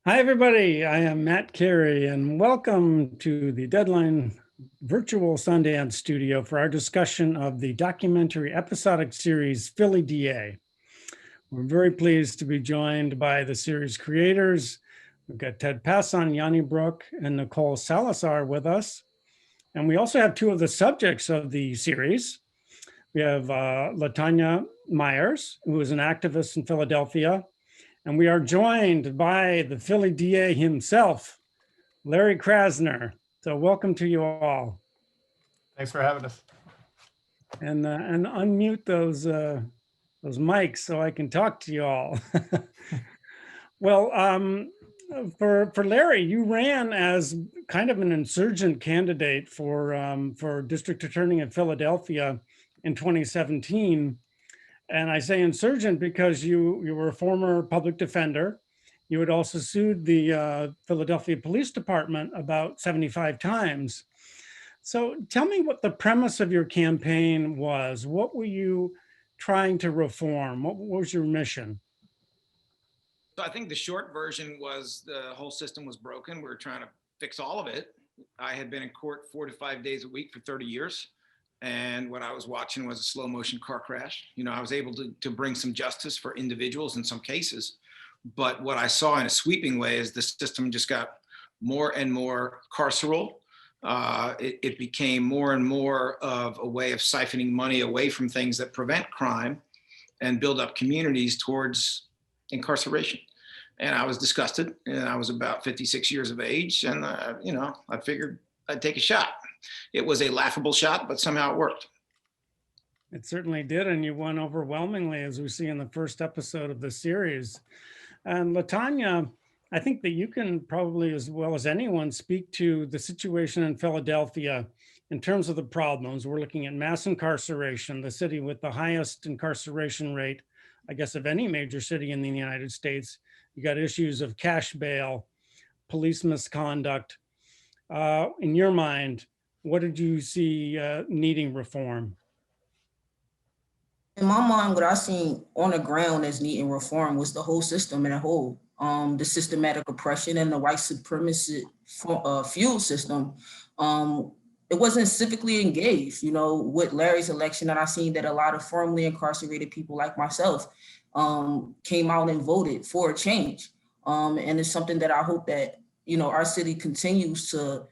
Hi, everybody. I am Matt Carey, and welcome to the Deadline Virtual Sundance Studio for our discussion of the documentary episodic series Philly D.A. We're very pleased to be joined by the series creators. We've got Ted Passon, Yanni Brook, and Nicole Salazar with us. And we also have two of the subjects of the series. We have LaTanya Myers, who is an activist in Philadelphia, and we are joined by the Philly D.A. himself, Larry Krasner. So welcome to you all. Thanks for having us. And unmute those mics so I can talk to you all. Well, for Larry, you ran as kind of an insurgent candidate for district attorney in Philadelphia in 2017. And I say insurgent because you were a former public defender. You had also sued the Philadelphia Police Department about 75 times. So tell me what the premise of your campaign was. What were you trying to reform? What was your mission? So I think the short version was the whole system was broken. We were trying to fix all of it. I had been in court 4 to 5 days a week for 30 years. And what I was watching was a slow motion car crash. You know, I was able to bring some justice for individuals in some cases. But what I saw in a sweeping way is the system just got more and more carceral. It became more and more of a way of siphoning money away from things that prevent crime and build up communities towards incarceration. And I was disgusted, and I was about 56 years of age. And, I figured I'd take a shot. It was a laughable shot, but somehow it worked. It certainly did, and you won overwhelmingly, as we see in the first episode of the series. And LaTanya, I think that you can probably, as well as anyone, speak to the situation in Philadelphia in terms of the problems. We're looking at mass incarceration, the city with the highest incarceration rate, I guess, of any major city in the United States. You got issues of cash bail, police misconduct. In your mind, what did you see needing reform? In my mind, what I seen on the ground as needing reform was the whole system in a whole. The systematic oppression and the white supremacy fuel system. It wasn't civically engaged, with Larry's election, and I seen that a lot of firmly incarcerated people like myself came out and voted for a change. And it's something that I hope that, our city continues to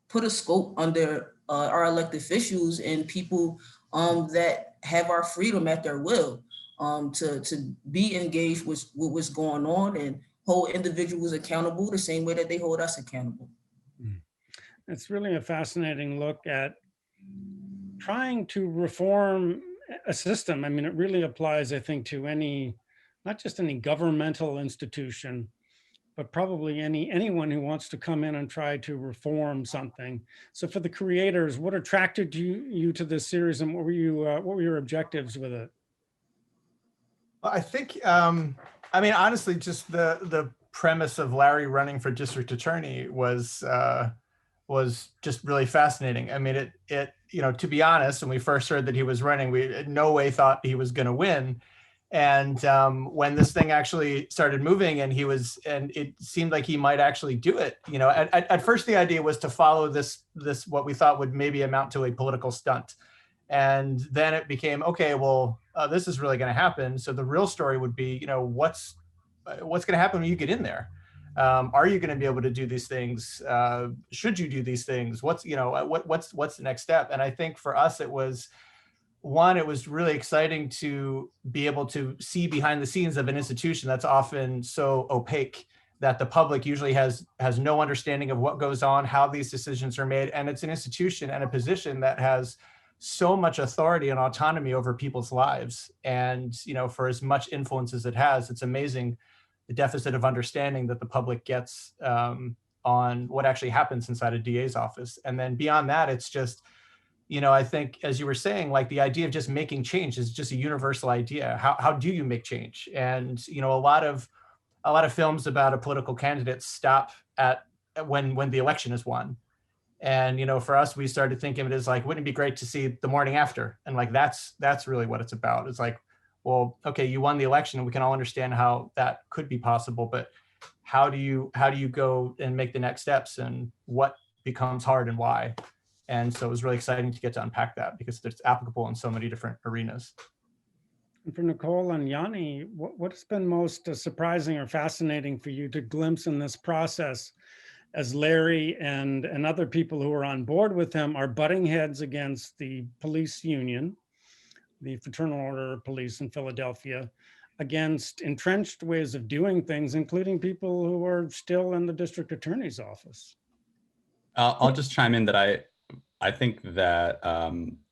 put a scope under our elected officials and people that have our freedom at their will, to be engaged with what's going on and hold individuals accountable the same way that they hold us accountable. It's really a fascinating look at trying to reform a system. I mean, it really applies, I think, to not just any governmental institution, but probably anyone who wants to come in and try to reform something. So for the creators, what attracted you to this series, and what were your objectives with it? I think, honestly, just the premise of Larry running for district attorney was just really fascinating. I mean, it to be honest, when we first heard that he was running, we in no way thought he was going to win. And when this thing actually started moving and it seemed like he might actually do it, at first the idea was to follow this what we thought would maybe amount to a political stunt. And then it became, okay, well, this is really going to happen. So the real story would be, what's going to happen when you get in there? Are you going to be able to do these things? Should you do these things? What's the next step? And I think for us, it was really exciting to be able to see behind the scenes of an institution that's often so opaque that the public usually has no understanding of what goes on, how these decisions are made. And it's an institution and a position that has so much authority and autonomy over people's lives. And, for as much influence as it has, it's amazing the deficit of understanding that the public gets on what actually happens inside a DA's office. And then beyond that, it's just, I think, as you were saying, like the idea of just making change is just a universal idea. How do you make change? And, a lot of films about a political candidate stop at when the election is won. And, for us, we started thinking of it as like, wouldn't it be great to see the morning after? And like, that's really what it's about. It's like, well, okay, you won the election and we can all understand how that could be possible, but how do you go and make the next steps, and what becomes hard and why. And so it was really exciting to get to unpack that, because it's applicable in so many different arenas. And for Nicole and Yanni, what's been most surprising or fascinating for you to glimpse in this process, as Larry and other people who are on board with him are butting heads against the police union, the Fraternal Order of Police in Philadelphia, against entrenched ways of doing things, including people who are still in the district attorney's office? I'll just chime in that I think that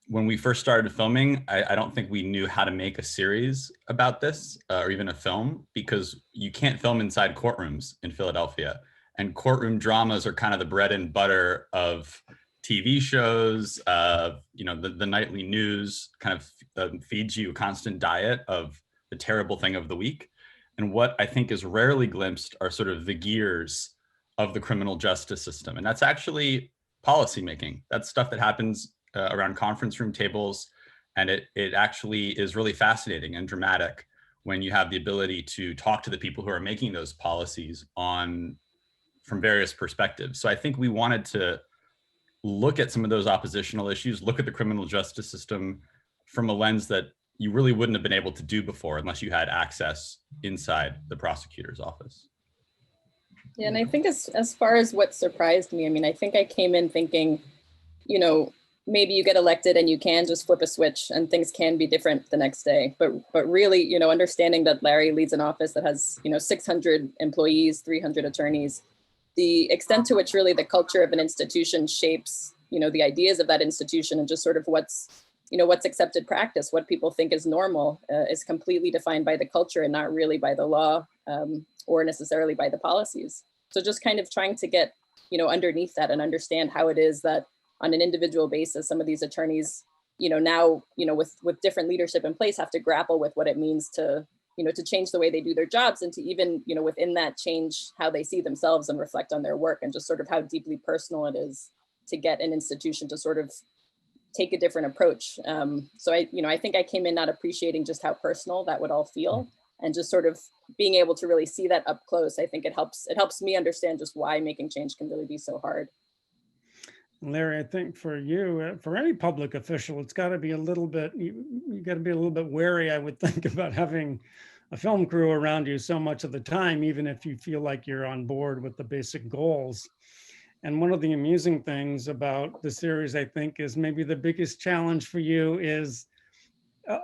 when we first started filming, I don't think we knew how to make a series about this or even a film, because you can't film inside courtrooms in Philadelphia. And courtroom dramas are kind of the bread and butter of TV shows, the nightly news kind of feeds you a constant diet of the terrible thing of the week. And what I think is rarely glimpsed are sort of the gears of the criminal justice system. And that's actually policymaking. That's stuff that happens around conference room tables. And it actually is really fascinating and dramatic when you have the ability to talk to the people who are making those policies from various perspectives. So I think we wanted to look at some of those oppositional issues, look at the criminal justice system from a lens that you really wouldn't have been able to do before unless you had access inside the prosecutor's office. Yeah, and I think as far as what surprised me, I mean, I think I came in thinking, maybe you get elected and you can just flip a switch and things can be different the next day. But really, understanding that Larry leads an office that has, 600 employees, 300 attorneys, the extent to which really the culture of an institution shapes, the ideas of that institution, and just sort of what's accepted practice, what people think is normal, is completely defined by the culture and not really by the law or necessarily by the policies. So just kind of trying to get, underneath that and understand how it is that on an individual basis, some of these attorneys, now, with different leadership in place, have to grapple with what it means to, to change the way they do their jobs, and to even, within that change how they see themselves and reflect on their work, and just sort of how deeply personal it is to get an institution to sort of take a different approach. So I think I came in not appreciating just how personal that would all feel, and just sort of being able to really see that up close. I think it helps me understand just why making change can really be so hard. Larry, I think for you, for any public official, it's got to be a little bit, you got to be a little bit wary, I would think, about having a film crew around you so much of the time, even if you feel like you're on board with the basic goals. And one of the amusing things about the series, I think, is maybe the biggest challenge for you is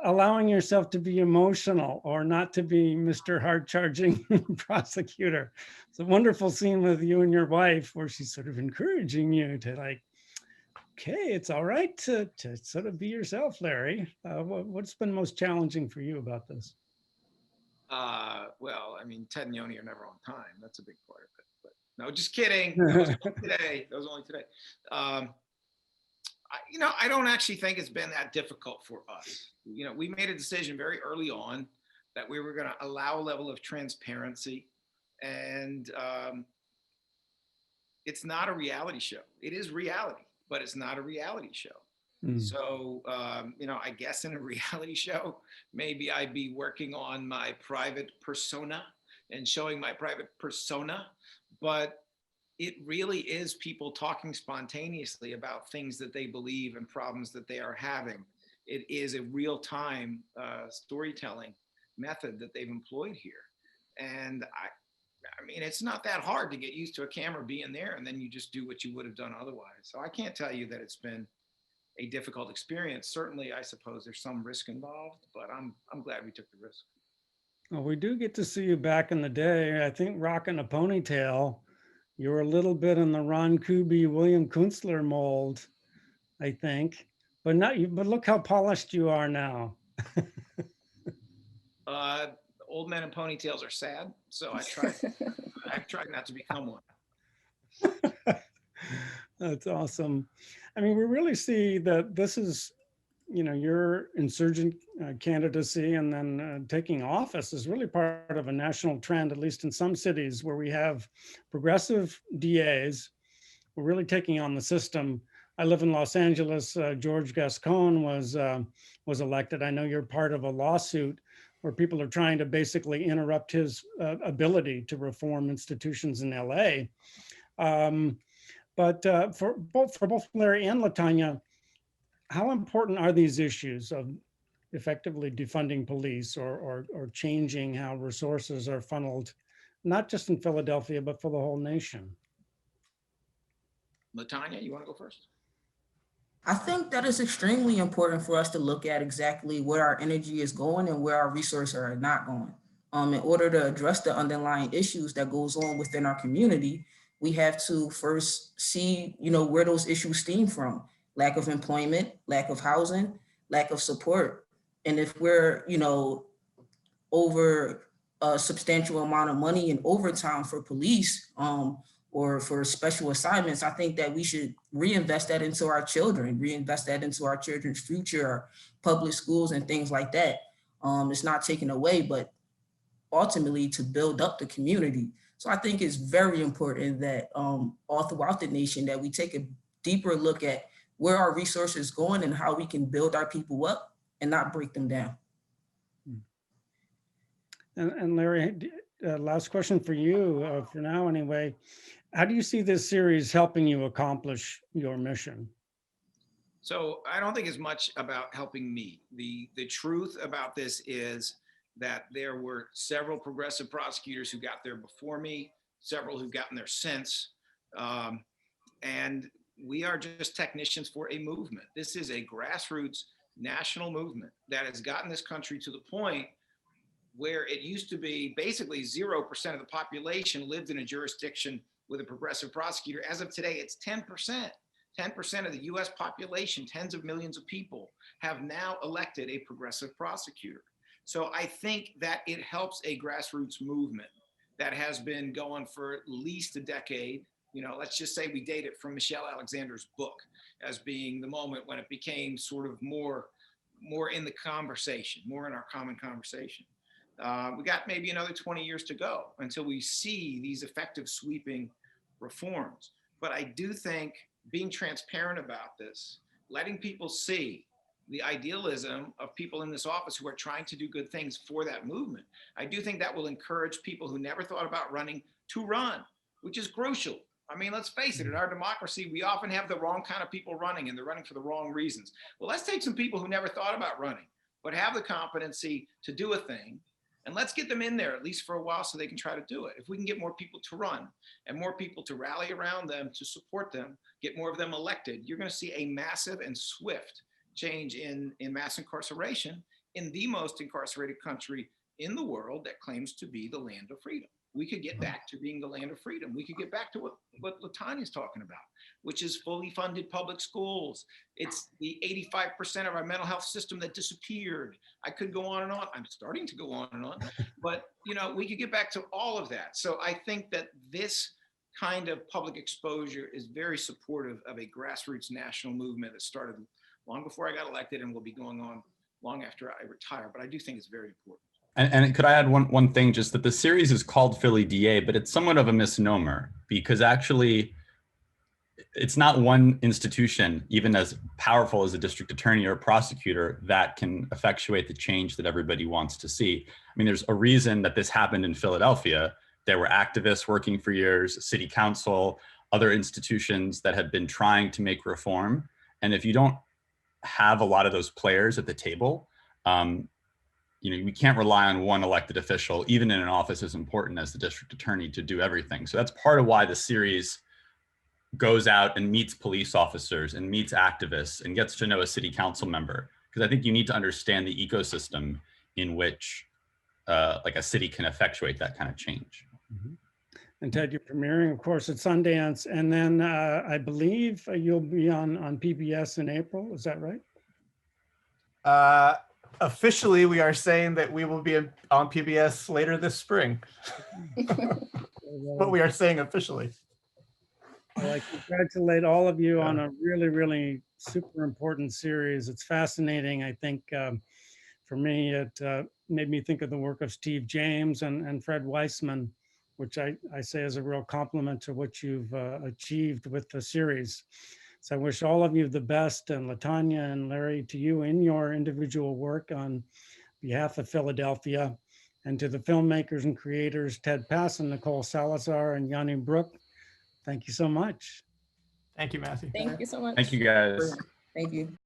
allowing yourself to be emotional, or not to be Mr. hard-charging prosecutor. It's a wonderful scene with you and your wife where she's sort of encouraging you to, like, okay, it's all right to sort of be yourself, Larry. What's been most challenging for you about this? Well, I mean, Ted and Yoni are never on time. That's a big part of it. But no, just kidding. That was only today. That was only today. I don't actually think it's been that difficult for us. We made a decision very early on that we were going to allow a level of transparency, and it's not a reality show. It is reality, but it's not a reality show. So, I guess in a reality show, maybe I'd be working on my private persona and showing my private persona, but it really is people talking spontaneously about things that they believe and problems that they are having. It is a real-time storytelling method that they've employed here. And I mean, it's not that hard to get used to a camera being there, and then you just do what you would have done otherwise. So I can't tell you that it's been a difficult experience. Certainly, I suppose there's some risk involved, but I'm glad we took the risk. Well, we do get to see you back in the day. I think rocking a ponytail. You were a little bit in the Ron Kuby, William Kunstler mold, I think. But look how polished you are now. Old men in ponytails are sad, so I tried not to become one. That's awesome. I mean, we really see that this is, your insurgent candidacy and then taking office is really part of a national trend, at least in some cities where we have progressive DAs. We're really taking on the system. I live in Los Angeles. George Gascon was elected. I know you're part of a lawsuit where people are trying to basically interrupt his ability to reform institutions in LA. But for both Larry and Latanya, how important are these issues of effectively defunding police or changing how resources are funneled, not just in Philadelphia, but for the whole nation? Latanya, you want to go first? I think that it's extremely important for us to look at exactly where our energy is going and where our resources are not going. In order to address the underlying issues that goes on within our community, we have to first see, where those issues stem from: lack of employment, lack of housing, lack of support. And if we're, over a substantial amount of money in overtime for police, or for special assignments, I think that we should reinvest that into our children, reinvest that into our children's future, our public schools and things like that. It's not taken away, but ultimately to build up the community. So I think it's very important that all throughout the nation that we take a deeper look at where our resources going and how we can build our people up and not break them down. And Larry, last question for you, for now anyway. How do you see this series helping you accomplish your mission? So I don't think it's much about helping me. The truth about this is that there were several progressive prosecutors who got there before me, several who've gotten there since. And we are just technicians for a movement. This is a grassroots national movement that has gotten this country to the point where it used to be basically 0% of the population lived in a jurisdiction with a progressive prosecutor. As of today, it's 10%. 10% of the US population, tens of millions of people, have now elected a progressive prosecutor. So I think that it helps a grassroots movement that has been going for at least a decade. Let's just say we date it from Michelle Alexander's book as being the moment when it became sort of more in the conversation, more in our common conversation. We got maybe another 20 years to go until we see these effective sweeping reforms. But I do think being transparent about this, letting people see the idealism of people in this office who are trying to do good things for that movement, I do think that will encourage people who never thought about running to run, which is crucial. I mean, let's face it, in our democracy, we often have the wrong kind of people running, and they're running for the wrong reasons. Well, let's take some people who never thought about running, but have the competency to do a thing, and let's get them in there at least for a while so they can try to do it. If we can get more people to run and more people to rally around them, to support them, get more of them elected, you're going to see a massive and swift change in mass incarceration in the most incarcerated country in the world that claims to be the land of freedom. We could get back to being the land of freedom. We could get back to what Latanya's talking about, which is fully funded public schools. It's the 85% of our mental health system that disappeared. I could go on and on. I'm starting to go on and on, but we could get back to all of that. So I think that this kind of public exposure is very supportive of a grassroots national movement that started long before I got elected and will be going on long after I retire. But I do think it's very important. And could I add one thing, just that the series is called Philly D.A., but it's somewhat of a misnomer, because actually it's not one institution, even as powerful as a district attorney or a prosecutor, that can effectuate the change that everybody wants to see. I mean, there's a reason that this happened in Philadelphia. There were activists working for years, city council, other institutions that have been trying to make reform. And if you don't have a lot of those players at the table, we can't rely on one elected official, even in an office as important as the district attorney, to do everything. So that's part of why the series goes out and meets police officers and meets activists and gets to know a city council member, because I think you need to understand the ecosystem in which like a city can effectuate that kind of change. Mm-hmm. And Ted, you're premiering, of course, at Sundance, and then I believe you'll be on PBS in April. Is that right? Officially, we are saying that we will be on PBS later this spring. What we are saying officially. Well, I congratulate all of you on a really, really super important series. It's fascinating. I think for me, it made me think of the work of Steve James and Fred Weissman, which I say is a real compliment to what you've achieved with the series. So I wish all of you the best, and Latanya and Larry, to you in your individual work on behalf of Philadelphia, and to the filmmakers and creators, Ted Pass and Nicole Salazar and Yanni Brook, thank you so much. Thank you, Matthew. Thank you so much. Thank you guys. Thank you.